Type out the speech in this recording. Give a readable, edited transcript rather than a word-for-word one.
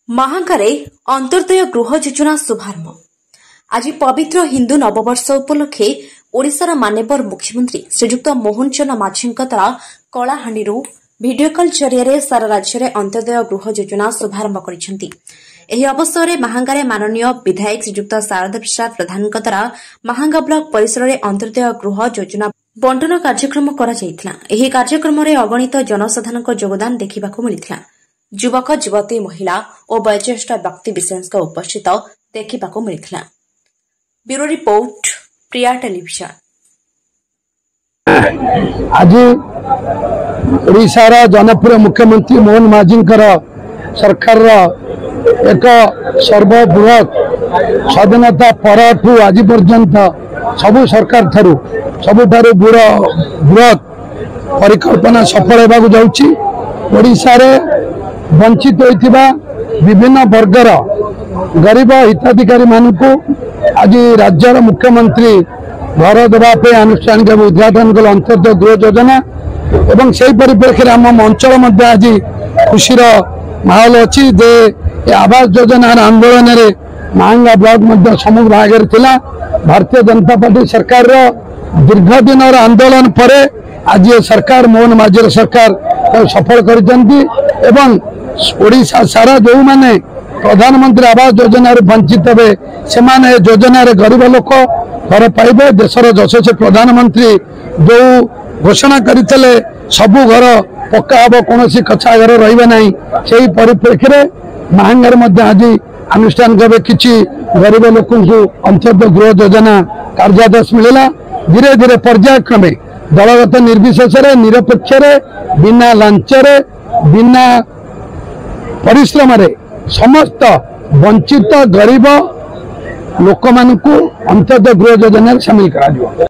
महागारे अंत्योदय गृह योजना शुभारंभ। आज पवित्र हिंदू नववर्ष उपलक्षे ओडिशार मान्यवर मुख्यमंत्री श्रीजुक्त मोहन चरण माझी द्वारा कलाहांडी भिडियो कॉल जरिए सारा राज्य में अंत्योदय गृह योजना शुभारंभ कर अवसर में महांगारे माननीय विधायक श्रीजुक्त शारदा प्रसाद प्रधान द्वारा महांगा ब्लॉक परिसर में अंत्योदय गृह योजना बंटन कार्यक्रम कार्यक्रम में अगणित जनसाधारण योगदान देखा मिलता। युवक युवती महिला और वयोज्येष्ठ व्यक्ति विशेष उपस्थित देखा मिलता। ब्यूरो रिपोर्ट प्रिया टेलीविजन। आज ओडिशार जनप्रिय मुख्यमंत्री मोहन माझी सरकार एक सर्वबृहत स्वाधीनता परठू आज पर्यंत सबु सरकार ठारू सबुठारू बृहत परिकल्पना सफल होगा जाउछि। ओडिशा रे वंचित होइथिबा विभिन्न वर्गर गरीब हिताधिकारी मानकु आज राज्यर मुख्यमंत्री घर देवाई आनुष्ठानिक उद्घाटन कले अंत्योदय गृह योजना एवं से परिप्रेक्षी आम अंचल आज खुशीर माहौल अच्छी जे आवास योजना आंदोलन में महांगा ब्लॉक समूह आगे थिला। भारतीय जनता पार्टी सरकार दीर्घ दिन आंदोलन पर आज ये सरकार मोहन माझी सरकार सफल कर ओडिशा सारा जो माने प्रधानमंत्री आवास योजना वंचित हे से योजना गरीब लोक घर पाइबे। देशर यशस्वी प्रधानमंत्री जो घोषणा करते सबू घर पक्का हम कौन कच्चा घर रही से परिप्रेक्षी में महांगार आज अनुष्ठान भाव किसी गरीब लोक अंत्योदय गृह योजना कार्यादेश मिलला। धीरे धीरे पर्यायक्रमे दलगत निर्विशेष निरपेक्ष बिना लांचरे बिना परिश्रम समस्त वंचित गरीब लोक मानू अंत्योदय गृह योजना सामिल करा।